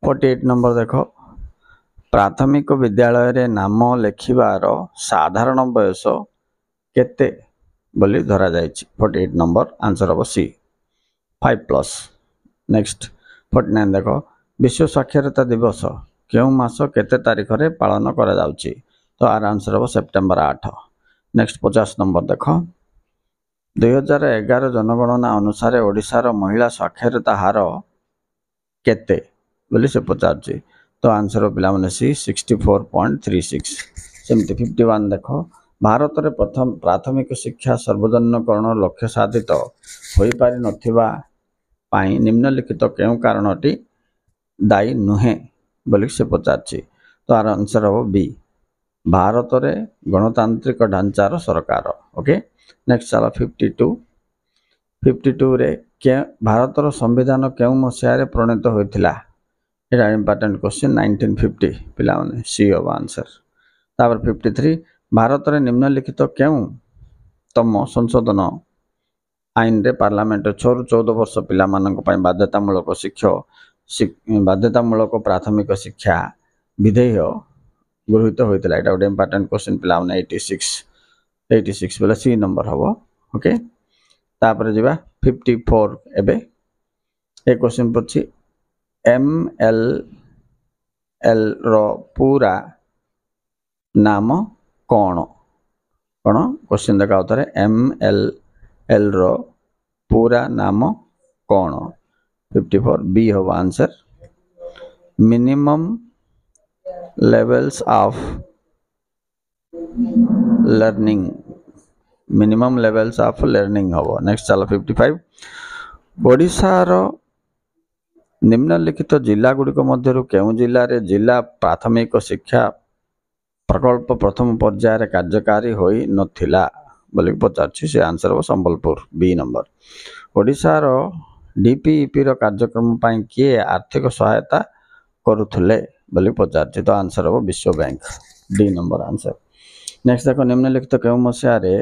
48 number देख प्राथमिक विद्यालय रे नाम लेखिबार साधारण बयस केते बोली धरा जायछि 48 नंबर आंसर हम सी 5+। नेक्स्ट 49 देख विश्व साक्षरता दिवस केउ मास केते तारिख रे पालन करा जाउछि तो आर आंसर हम सेप्टेम्बर 8। नेक्स्ट 50 नंबर देख 2011 जनगणना अनुसार ओडिशार महिला साक्षरता हार केते बोली से पचार तो आंसर पिला माने सी 64.36। सेमती 51 देख भारत रे प्रथम प्राथमिक शिक्षा सर्वजनीकरण लक्ष्य साधित होई पारि नथिबा पाई निम्नलिखित केउ कारणटी दायी नुहे बोली से पचार तो आर आंसर हो बी भारत रे गणतांत्रिक ढांचार सरकार। ओके नेक्स्ट चला 52 रे के भारतर संविधान केउ मसिया रे प्रणीत होइथिला एटा इंपोर्टेंट क्वेश्चन 1950 पिला माने सी ऑफ आंसर। तापर 53 भारत रे निम्नलिखित केउ तम संशोधन आईन रे पार्लियामेंट 6 ରୁ 14 वर्ष पिला मानक पई बाध्यतामूलक बाध्यतामूलक प्राथमिक शिक्षा विधेय गृहीत होइतिला एटा गोटे इंपोर्टेंट क्वेश्चन पिला माने 86 बोले सी नंबर हबो। ओके तापर जिबा 54 एबे ए क्वेश्चन पछि MLL रो पूरा नाम कोन कोन क्वेश्चन देखा उतरे MLL रो पूरा नाम कोन 54 बी हो answer minimum levels of learning हो। नेक्स्ट चलो 55 ओडिशा रो निम्नलिखित जिला गुड़िक मध्यरु केउ जिल्ला रे जिला प्राथमिक शिक्षा प्रकल्प प्रथम पर्यायर कार्यकारी होई नथिला बोली पचारछि से आंसर हो संबलपुर बी नंबर। ओडिशा रो डीपीईपी रो कार्यक्रम पई किए आर्थिक सहायता करुथले बोली पचारछि तो आंसर हो विश्व bank D number answer. Next देखो निम्नलिखित केउ मसिया रे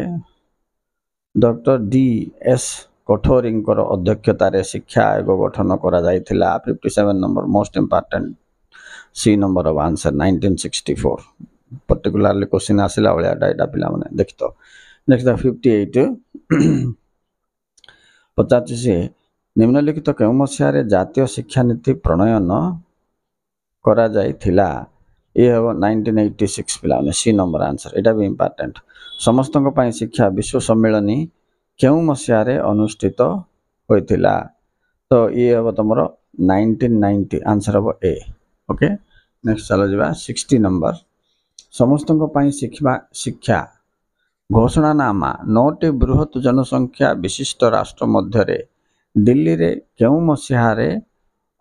डॉक्टर DS कठोरींकर अध्यक्षतार शिक्षा आयोग गठन करा जायथिला 57 नंबर मोस्ट इंपोर्टेंट सी number of answer 1964 particularly question आसिला वाला डाटा पिला माने देखतो। नेक्स्ट 58 55 निम्नलिखित केउ मसिया रे जातीय शिक्षा नीति प्रणयन करा जायथिला ए हो 1986 पिला माने सी नंबर आंसर एटा भी इंपोर्टेंट। समस्तक पई शिक्षा विश्व सम्मेलनी केउ मसिया रे अनुष्ठित होइथिला तो ये हम तुमरो 1990 आंसर हम ए। ओके नेक्स्ट चलो जिबा 60 नंबर समस्तक पई शिक्षा घोषणानामा 9टी बृहत जनसंख्या विशिष्ट राष्ट्र मध्य रे दिल्ली रे केउ मसिया रे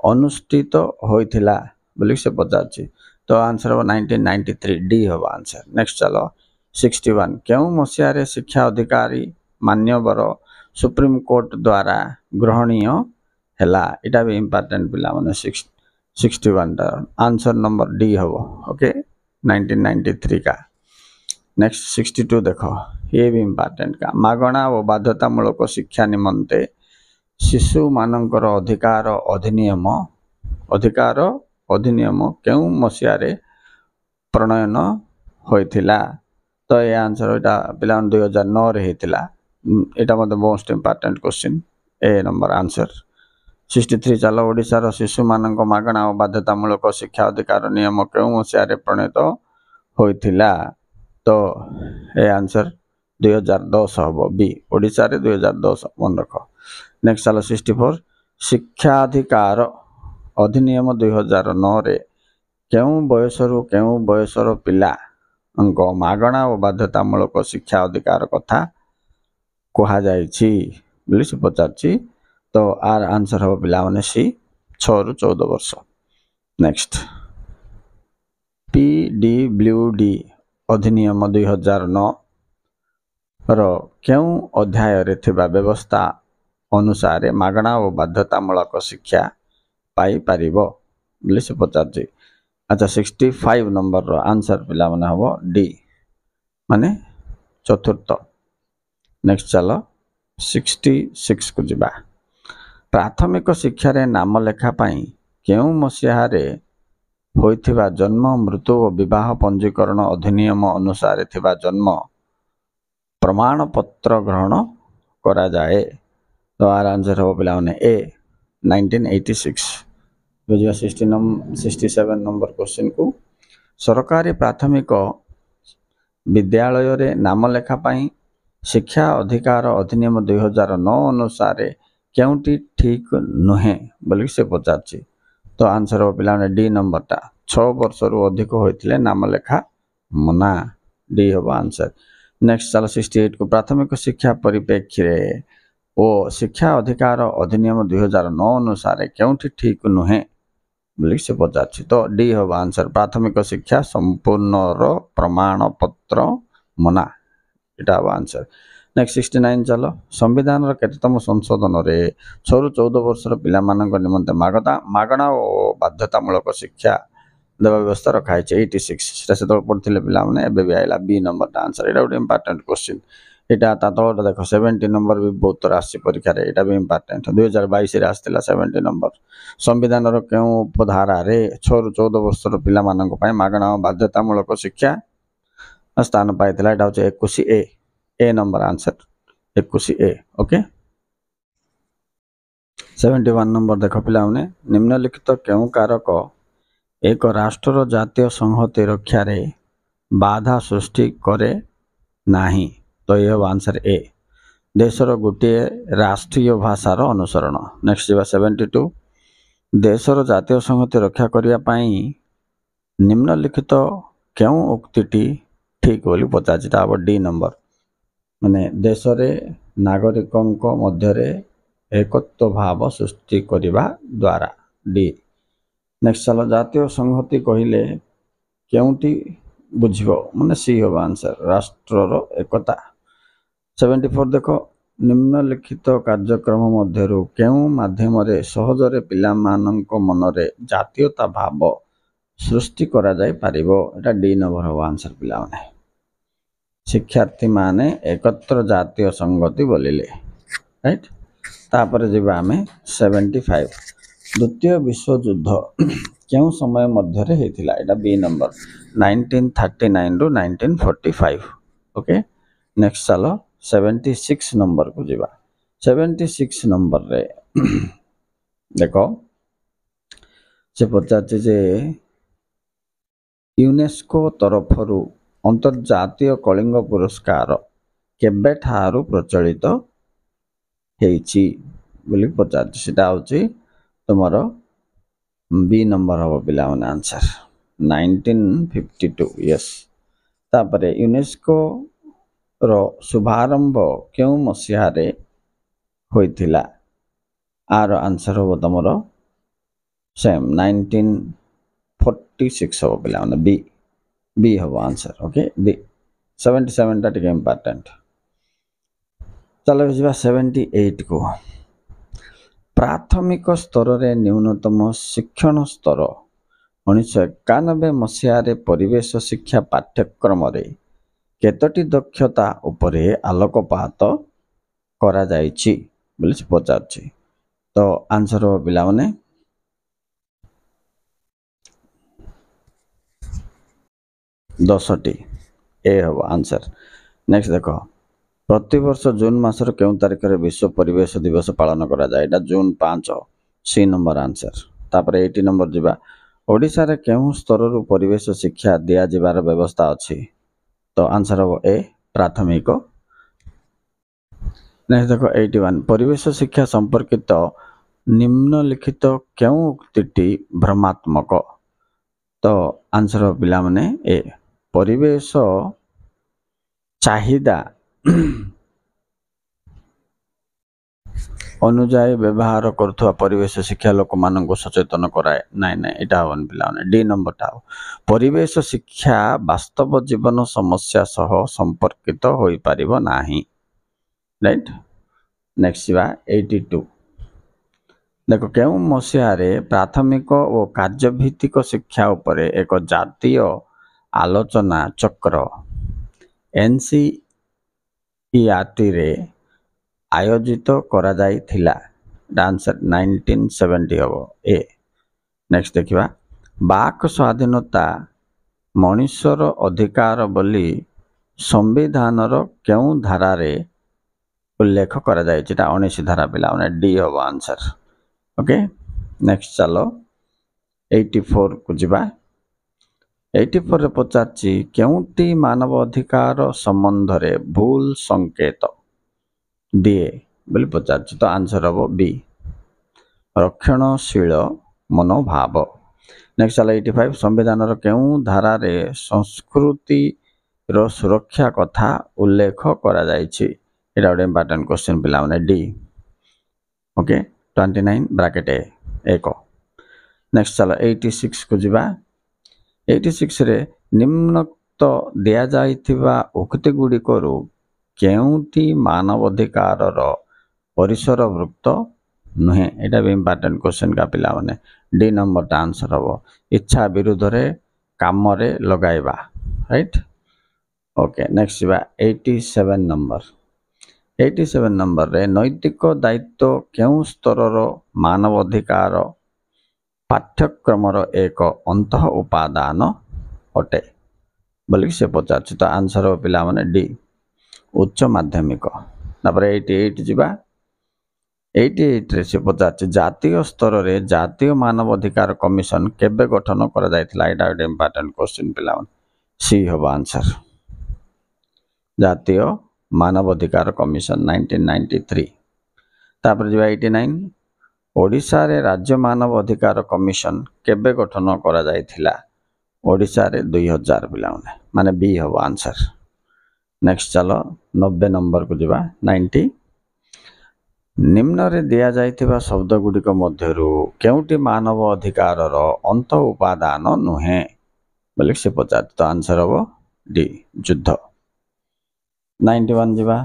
अनुष्ठित होइथिला बोली से पचारछि तो आंसर हम 1993 डी हो आंसर। नेक्स्ट चलो 61 केउ मसिया रे शिक्षा अधिकारी मान्यवर सुप्रीम कोर्ट द्वारा ग्रहणीय हैला एटा भी इंपोर्टेंट पिला माने 61 आंसर नंबर डी हो। ओके 1993 का। नेक्स्ट 62 देखो ये भी इंपोर्टेंट का मागणा और बाध्यतामूलक शिक्षा निमंते शिशु मानकर अधिनियम केउ मसिया रे प्रणयन होइथिला तो ये आंसर एटा पिला 2009 रे हेतिला एटा मते मोस्ट इंपोर्टेंट क्वेश्चन ए नंबर आंसर। 63 चलो ओडिशा रो शिशु मानक मागणा और बाध्यतामूलक शिक्षा अधिकार नियम केउ मसिया रे प्रणीत होइथिला तो ए आंसर 2010 हबो बी ओडिशा रे 2010 मन रखो। नेक्स्ट चलो 64 शिक्षा अधिकार अधिनियम 2009 रे केउ बयसर पिला अंक मागणा और बाध्यतामूलक शिक्षा अधिकार कथा कहा जायछि बोली से पचारछि तो आर आंसर हो पिला माने सी 6 ରୁ 14 वर्ष। नेक्स्ट PWD अधिनियम 2009 रो केउ अध्याय रे थिबा व्यवस्था अनुसार मागणा और बाध्यतामूलक शिक्षा पाई पारिबो बोली से पचारछि। अच्छा 65 नंबर रो आंसर पिला माने हबो डी माने चतुर्थ। नेक्स्ट चलो 66 को जिबा प्राथमिक शिक्षा रे नाम लेखा पाई କେଉଁ ମସିହାରେ ହୋଇଥିବା ଜନ୍ମ ମୃତ୍ୟୁ ଓ ବିବାହ ପଞ୍ଜୀକରଣ ଅଧିନିୟମ ଅନୁସାରେ ଥିବା ଜନ୍ମ ପ୍ରମାଣପତ୍ର ଗ୍ରହଣ କରାଯାଏ? ତ ଆର ଆନ୍ସର ହେବ ପିଲାମାନେ ଏ 1986। ବୁଝିବା 67 ନମ୍ବର କ୍ୱେଶ୍ଚିନ୍କୁ ସରକାରୀ ପ୍ରାଥମିକ ବିଦ୍ୟାଳୟରେ ନାମ ଲେଖା ପାଇଁ ଶିକ୍ଷା ଅଧିକାର ଅଧିନିୟମ 2009 ଅନୁସାରେ କେଉଁଟି ଠିକ୍ ନୁହେଁ ବୋଲି ସେ ପଚାରୁଛି। ତ ଆନ୍ସର ହେବ ପିଲାମାନେ ଡି ନମ୍ବରଟା 6 ବର୍ଷରୁ ଅଧିକ ହୋଇଥିଲେ ନାମ ଲେଖା ମନା। ଡି ହେବ ଆନ୍ସର। ନେକ୍ସଟ ଚାଲ 68କୁ ପ୍ରାଥମିକ ଶିକ୍ଷା ପରିପ୍ରେକ୍ଷୀରେ ଓ ଶିକ୍ଷା ଅଧିକାର ଅଧିନିୟମ 2009 ଅନୁସାରେ କେଉଁଠି ଠିକ୍ ନୁହେଁ ବୋଲି ସେ ପଚାରୁଛି। ତ ଡି ହେବ ଆନ୍ସର। ପ୍ରାଥମିକ ଶିକ୍ଷା ସମ୍ପୂର୍ଣ୍ଣର ପ୍ରମାଣପତ୍ର ମନା, ଏଇଟା ହେବ ଆନ୍ସର। ନେକ୍ସଟ 69 ଚାଲ ସମ୍ବିଧାନର କେତେତମ ସଂଶୋଧନରେ 6ରୁ 14 ବର୍ଷର ପିଲାମାନଙ୍କ ନିମନ୍ତେ ମାଗଣା ଓ ବାଧ୍ୟତାମୂଳକ ଶିକ୍ଷା ଦେବା ବ୍ୟବସ୍ଥା ରଖାଯାଇଛି 86। ସେଟା ସେତେବେଳେ ପଢ଼ିଥିଲେ ପିଲାମାନେ, ଏବେ ବି ଆଇଲା ବି ନମ୍ବରଟା ଆନ୍ସର। ଏଇଟା ଗୋଟେ ଇମ୍ପୋର୍ଟାଣ୍ଟ କ୍ୱେଶ୍ଚିନ୍। ଏଇଟା ତା ତଳଟା ଦେଖ 70 ନମ୍ବର ବି ବହୁତ ଥର ଆସିଛି ପରୀକ୍ଷାରେ, ଏଇଟା ବି ଇମ୍ପୋର୍ଟାଣ୍ଟ। 2022ରେ ଆସିଥିଲା 70 ନମ୍ବର। ସମ୍ବିଧାନର କେଉଁ ଉପଧାରାରେ 6ରୁ 14 ବର୍ଷର ପିଲାମାନଙ୍କ ପାଇଁ ମାଗଣା ଓ ବାଧ୍ୟତାମୂଳକ ଶିକ୍ଷା ସ୍ଥାନ ପାଇଥିଲା? ଏଇଟା ହେଉଛି 21A, ଏ number answer 21A। Okay 71 number ଦେଖ ପିଲାମାନେ, ନିମ୍ନଲିଖିତ କେଉଁ କାରକ ଏକ ରାଷ୍ଟ୍ରର ଜାତୀୟ ସଂହତି ରକ୍ଷାରେ ବାଧା ସୃଷ୍ଟି କରେ ନାହିଁ? ତ ଏ ହେବ ଆନ୍ସର ଏ, ଦେଶର ଗୋଟିଏ ରାଷ୍ଟ୍ରୀୟ ଭାଷାର ଅନୁସରଣ। ନେକ୍ସଟ ଯିବା 72, ଦେଶର ଜାତୀୟ ସଂହତି ରକ୍ଷା କରିବା ପାଇଁ ନିମ୍ନଲିଖିତ କେଉଁ ଉକ୍ତିଟି ଠିକ୍ ବୋଲି ପଚାରିଛି? ତା ହେବ ଡି ନମ୍ବର, ମାନେ ଦେଶରେ ନାଗରିକଙ୍କ ମଧ୍ୟରେ ଏକତ୍ୱ ଭାବ ସୃଷ୍ଟି କରିବା ଦ୍ୱାରା। ଡି। ନେକ୍ସଟ ଚାଲ ଜାତୀୟ ସଂହତି କହିଲେ କେଉଁଟି ବୁଝିବ? ମାନେ ସି ହେବ ଆନ୍ସର, ରାଷ୍ଟ୍ରର ଏକତା। 74 ଦେଖ, ନିମ୍ନଲିଖିତ କାର୍ଯ୍ୟକ୍ରମ ମଧ୍ୟରୁ କେଉଁ ମାଧ୍ୟମରେ ସହଜରେ ପିଲାମାନଙ୍କ ମନରେ ଜାତୀୟତା ଭାବ ସୃଷ୍ଟି କରାଯାଇପାରିବ? ଏଇଟା ଡି ନମ୍ବର ହେବ ଆନ୍ସର ପିଲାମାନେ। ଶିକ୍ଷାର୍ଥୀମାନେ ଏକତ୍ର ଜାତୀୟ ସଂଗତି ବୋଲିଲେ, ରାଇଟ। ତାପରେ ଯିବା ଆମେ 75, ଦ୍ୱିତୀୟ ବିଶ୍ୱଯୁଦ୍ଧ କେଉଁ ସମୟ ମଧ୍ୟରେ ହେଇଥିଲା? ଏଇଟା ବି ନମ୍ବର 1939ରୁ 1945। ଓକେ ନେକ୍ସଟ ଚାଲ 76 ନମ୍ବରକୁ ଯିବା। 76 ନମ୍ବରରେ ଦେଖ ସେ ପଚାରିଛି ଯେ ୟୁନେସ୍କୋ ତରଫରୁ ଅନ୍ତର୍ଜାତୀୟ କଳିଙ୍ଗ ପୁରସ୍କାର କେବେଠାରୁ ପ୍ରଚଳିତ ହେଇଛି ବୋଲି ପଚାରିଛି? ସେଟା ହେଉଛି ତୁମର ବି ନମ୍ବର ହେବ ପିଲାମାନେ ଆନ୍ସର 1952। ୟେସ୍। ତାପରେ ୟୁନେସ୍କୋର ଶୁଭାରମ୍ଭ କେଉଁ ମସିହାରେ ହୋଇଥିଲା? ଆର ଆନ୍ସର ହେବ ତୁମର ସେମ୍ 1946 ହେବ ପିଲାମାନେ, ବି ହେବ ଆନ୍ସର। ଓକେ ବି 77ଟା ଟିକେ ଇମ୍ପୋର୍ଟାଣ୍ଟ। ଚାଲ ଯିବା 78କୁ। ପ୍ରାଥମିକ ସ୍ତରରେ ନ୍ୟୁନତମ ଶିକ୍ଷଣ ସ୍ତର 1991 ମସିହାରେ ପରିବେଶ ଶିକ୍ଷା ପାଠ୍ୟକ୍ରମରେ କେତୋଟି ଦକ୍ଷତା ଉପରେ ଆଲୋକପାତ କରାଯାଇଛି ବୋଲି ସେ ପଚାରୁଛି? ତ ଆନ୍ସର ହେବ ପିଲାମାନେ 10ଟି, ଏ ହେବ ଆନ୍ସର। ନେକ୍ସଟ ଦେଖ, ପ୍ରତିବର୍ଷ ଜୁନ୍ ମାସର କେଉଁ ତାରିଖରେ ବିଶ୍ୱ ପରିବେଶ ଦିବସ ପାଳନ କରାଯାଏ? ଏଇଟା ଜୁନ୍ 5, ସି ନମ୍ବର ଆନ୍ସର। ତାପରେ 80 ନମ୍ବର ଯିବା, ଓଡ଼ିଶାରେ କେଉଁ ସ୍ତରରୁ ପରିବେଶ ଶିକ୍ଷା ଦିଆଯିବାର ବ୍ୟବସ୍ଥା ଅଛି? ତ ଆନ୍ସର ହେବ ଏ, ପ୍ରାଥମିକ। ନେକ୍ସଟ ଦେଖ 81, ପରିବେଶ ଶିକ୍ଷା ସମ୍ପର୍କିତ ନିମ୍ନଲିଖିତ କେଉଁ ଉକ୍ତିଟି ଭ୍ରମାତ୍ମକ? ତ ଆନ୍ସର ହେବ ପିଲାମାନେ ଏ, ପରିବେଶ ଚାହିଦା ଅନୁଯାୟୀ ବ୍ୟବହାର କରୁଥିବା ପରିବେଶ ଶିକ୍ଷା ଲୋକମାନଙ୍କୁ ସଚେତନ କରାଏ। ନାଇଁ ଏଇଟା ହେବନି ପିଲାମାନେ, ଡି ନମ୍ବରଟା ହେବ। ପରିବେଶ ଶିକ୍ଷା ବାସ୍ତବ ଜୀବନ ସମସ୍ୟା ସହ ସମ୍ପର୍କିତ ହୋଇପାରିବ ନାହିଁ, ରାଇଟ। ନେକ୍ସଟ ଯିବା 82, ଦେଖ କେଉଁ ମସିହାରେ ପ୍ରାଥମିକ ଓ କାର୍ଯ୍ୟଭିତ୍ତିକ ଶିକ୍ଷା ଉପରେ ଏକ ଜାତୀୟ ଆଲୋଚନା ଚକ୍ର NCERTରେ ଆୟୋଜିତ କରାଯାଇଥିଲା? ଆନ୍ସର 1970 ହେବ ଏ। नेक्स्ट देखिबा बाक स्वाधीनता मनुष्यर अधिकार बोली संविधान केउ धारा रे उल्लेख करा जाय छिटा 19 धारा पिला माने डी हो आंसर ओके नेक्स्ट चलो 84 को जिबा 84 रे पचारची केउटी मानव अधिकार संबंध रे भूल संकेत दिए बोली पचारची तो आंसर हो बी रक्षणशील मनोभाव नेक्स्ट चलो 85 संविधान रो केउ धारा रे संस्कृति रो सुरक्षा कथा उल्लेख करा जाय छि एटा ଗୋଟେ इंपोर्टेंट क्वेश्चन पिला माने डी ओके 29 ब्रैकेट ए एको नेक्स्ट चलो 86 को जिबा 86 रे निम्नोक्त दिया जाइथिबा उक्ति गुडी करू केउटी मानव अधिकार रो परिसर वृत्त नुहे एटा भी इंपोर्टेंट क्वेश्चन का पिला माने डी नंबर ता आंसर हो इच्छा विरुद्ध रे काम रे लगाइबा राइट ओके नेक्स्ट जिबा 87 नंबर रे नैतिक दायित्व केउ स्तर रो मानव अधिकार पाठ्यक्रम रो एक अंत उपादान अटे बोली से पचार तो आंसर हो पिला माने डी उच्च माध्यमिक तापर 88 जिबा 88 रे से पचार जातीय स्तर रे जातीय मानव अधिकार कमिशन केबे गठन करा जायतिला एटा एक इंपोर्टेंट क्वेश्चन पिला सी हो आंसर जातीय मानव अधिकार कमिशन 1993 तापर जिबा 89 ओडिशा रे राज्य मानव अधिकार कमिशन केबे गठन करा जायतिला ओडिशा रे 2000 पिला माने बी हो आंसर नेक्स्ट चलो 90 नंबर को जिबा 90 निम्न रे दिया जायतिबा शब्द गुडिक मध्यरु केउटी मानव अधिकार रो अंत उपादान नुहे बोले से पचार तो आंसर हो डी युद्ध 91 जिबा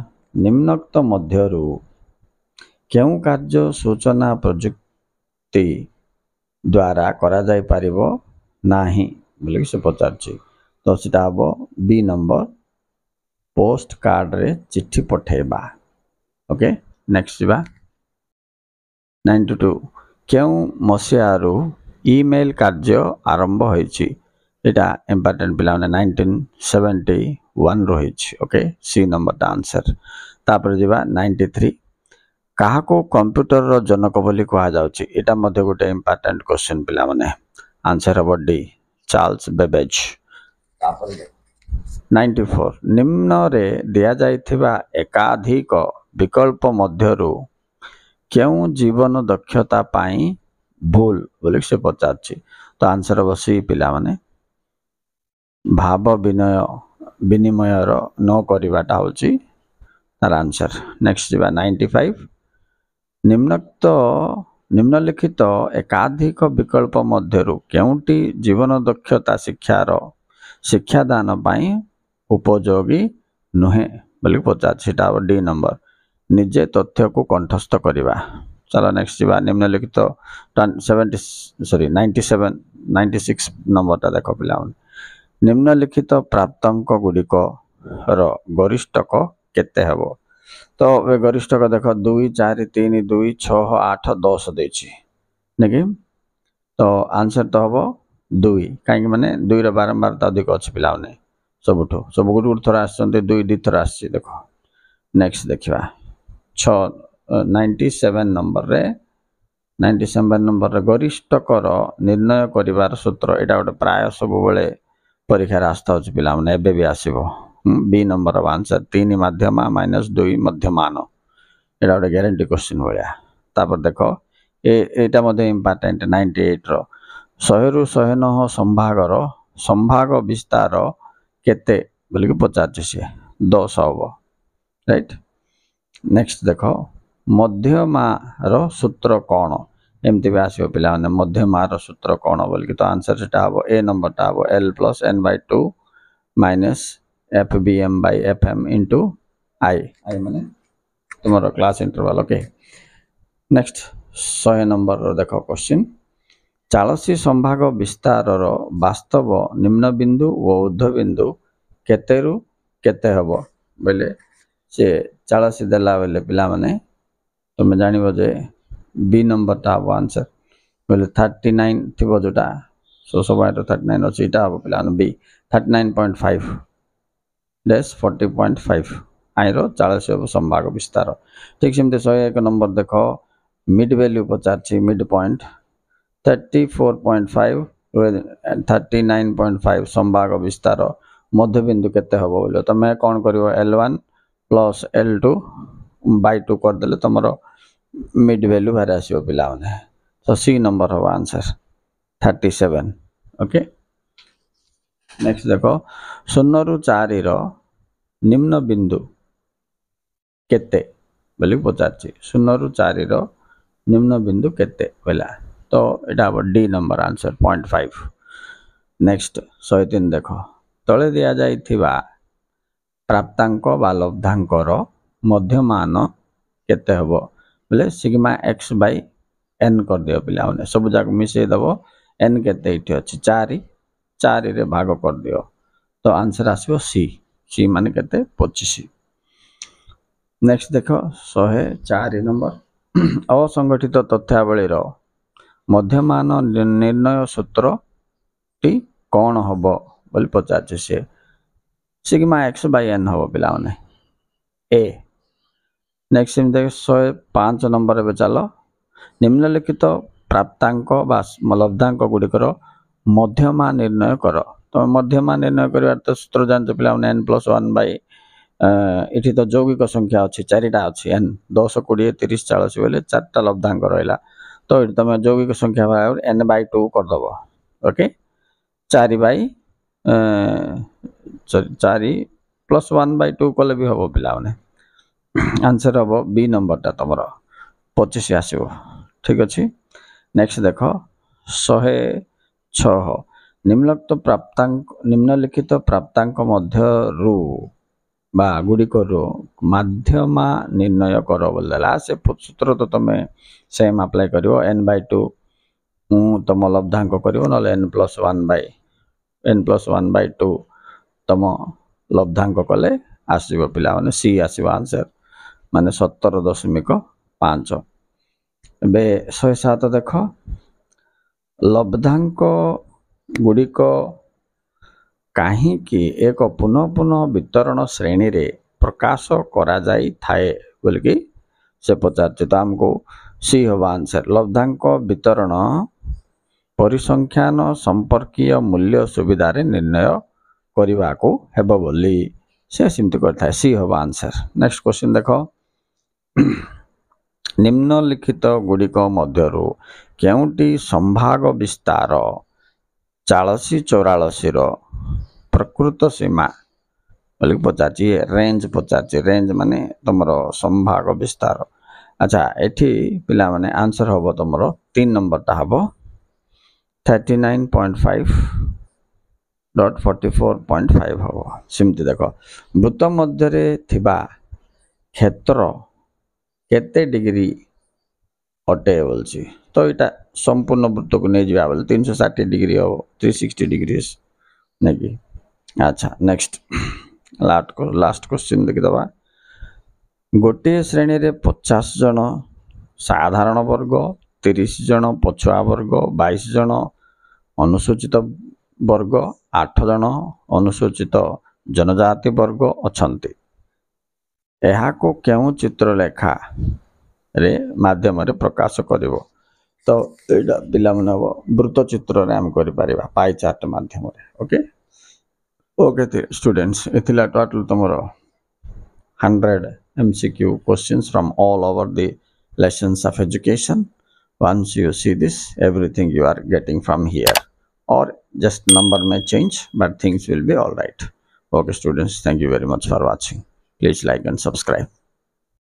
निम्नोक्त मध्यरु केउ कार्य सूचना प्रयुक्ति द्वारा करा जाय परिबो नाही बोले से पचार तो सेटा हो बी नंबर पोस्ट कार्ड रे चिट्ठी पठेबा ओके नेक्स्ट जिबा 92 केउ मसियारू ईमेल कार्य आरंभ होईछि एटा इंपोर्टेंट पिला 1971 रहिछि ओके सी नंबर ता आंसर तापर जिबा 93 काहा को कंप्यूटर रो जनक बोली कहा जाउछि एटा मध्ये गोटे इंपोर्टेंट क्वेश्चन पिला माने आंसर हो डी चार्ल्स बेबेज तापर 94 निम्न रे दिया जायथिबा एकाधिक विकल्प मध्यरु केउ जीवन दक्षता पाई भूल बोली से पचारछि तो आंसर बसी पिला माने भाव विनिमय रो न करिवाटा होछि तार आंसर नेक्स्ट जिबा 95 निम्नलिखित एकाधिक विकल्प मध्यरु केउटी जीवन दक्षता शिक्षादान पाई उपयोगी नुहे बोली पचार सेटा डी नंबर निजे तथ्य को कंठस्थ करिबा चलो नेक्स्ट जिबा निम्नलिखित 96 नंबर ता देखो पिला निम्नलिखित प्राप्तांक गुडिक रो गरिष्ठक केते हेबो तो वे गरिष्ठक देखो 2 4 3 2 6 8 10 देछि नेकी तो आंसर तो हबो 2 काई माने 2 रे बारंबार ता अधिक अछि पिलाउने सब गुड थोड़ा आछन्ते 2 दी थोड़ा आछि देखो नेक्स्ट देखिबा 97 नंबर रे गरिष्ठक रो निर्णय करिवार सूत्र एटा गोटे प्राय सब बेले परीक्षा रास्ता होछि पिला माने एबे भी आसीबो बी नंबर ऑफ आंसर 3 माध्यमा -2 मध्यमान एटा गोटे गारंटी क्वेश्चन भलिया तापर देखो एटा मध्ये इंपोर्टेंट 98 रो 100 रु 109 संभाग विस्तार केते बोली के पचार से 10 होबो राइट नेक्स्ट देखो मध्यमा रो सूत्र कोन एमती भी आसीबो पिला माने मध्यमा रो सूत्र कोन बोली के तो आंसर सेटा हबो ए नंबर ता हबो l+n/2 - fbm/fm into i माने तुम्हारा class interval okay next 100 number रो देखो क्वेश्चन चालसी संभाग विस्तार रो वास्तव निम्न बिंदु व ऊर्ध्व बिंदु केतेरु केते हबो बोले से चालसी देला बेले पिला माने तुम जानिबो जे बी नंबर ता हबो आंसर बोले 39 थी जोटा 39 अच्छी यहाँ हम पे बी 39.5 डैश 40.5 आई रो40 हम संभाग विस्तार ठीक सेमती 101 नंबर देख मिड वैल्यू पचार मिड पॉइंट 34.5 39.5 संभाग विस्तार मध्यबिंदु केते हम बोलो तुम कौन कर L1 प्लस L2 बाय 2 करदे तुम मिड वैल्यू बाहर आसो पिला तो सी नंबर हम आंसर 37 ओके नेक्स्ट देखो 0 रु 4 रो निम्न बिंदु केते बोली पचार 0 रु 4 रो निम्न बिंदु केते बोला तो यहाँ डी नंबर आंसर 0.5 नेक्स्ट 103 देखो तले दिया जाइथिबा प्राप्तांक बा लब्धांकर मध्यमान केते हबो बोले सिग्मा x बाय n कर दियो पिला माने सब जाक मिसे दबो n केते इठी अछि 4 रे भाग कर दियो तो आंसर आसीबो सी माने केते 25 नेक्स्ट देखो 104 नंबर असंगठित तथ्यावली रो मध्यमान निर्णय सूत्र टी कौन हम बोली पचार से सिग्मा x बाय n हम पिला माने ए नेक्स्ट देख 105 नंबर ए चल निम्नलिखित प्राप्तांक बा लब्धांक गुड़िकर मध्यमा निर्णय कर तो मध्यमा निर्णय कर तो सूत्र जानते पिला n + 1 बाय इठी तो यौगिक संख्या अच्छी 4टा अच्छी n 10 20 30 40 बोले 4टा लब्धांक रहा तो ये तुम यौगिक संख्या n बाय 2 करदब ओके 4 बाय 4 + 1 बाय 2 कले भी हम पिला आंसर हम बी नंबरटा तुम 25 आसो ठीक अच्छे नेक्स्ट देख 106 निम्नलिखित प्राप्तांक मध्यरु बा गुड़िकर माध्यमा निर्णय कर बोलदेला से सूत्र तो तुम सेम अप्लाई कर n बाय 2 तुम लब्धांक कर न n + 1 बाय 2 तुम लब्धांक कले आसो पिला माने सी आसो आंसर माने 17.5 बे 107 देख लब्धांक गुड़िक कहीं एक पुनः पुनः वितरण श्रेणी रे प्रकाश करा जाई थाए बोल कि से पचार तो आमको सी हम आंसर लब्धांक वितरण परिसंख्यान संपर्कीय मूल्य सुविधा रे निर्णय करने को हेबो बोली से सिमती करता है सी हम आंसर नेक्स्ट क्वेश्चन देख निम्नलिखित गुड़िक मध्यरु केउटी संभाग विस्तार 40-84 रो प्रकृत सीमा बोल पचार रेंज पचार रेंज माने तुम संभाग विस्तार अच्छा एठी पिला माने आंसर हम तुम 3 नंबरटा हम 39.5.44.5 हम सिमती देख वृत्त मध्य थिबा क्षेत्र केते डिग्री अटे बोलছি तो यहाँ संपूर्ण वृत्त को नहीं जा 360 डिग्री हम 360 डिग्री नहीं कि अच्छा नेक्स्ट लास्ट क्वेश्चन देखिदबा गोटे श्रेणी रे 50 जन साधारण वर्ग 30 जन पछुआ वर्ग 22 जन अनुसूचित वर्ग 8 जन अनुसूचित जनजाति वर्ग अछंती यहाँ को क्यों चित्रलेखा रे माध्यम रे प्रकाश करिवो तो एटा पिला मन वृत्त चित्र रे हम करि परिबा पाई चार्ट माध्यम रे ओके ओके स्टूडेंट्स एथिला टोटल तमरो 100 MCQ questions from all over the lessons of education. Once you see this, everything you are getting from here, or just number may change but things will be all right. Okay students, thank you very much for watching. Please like and subscribe.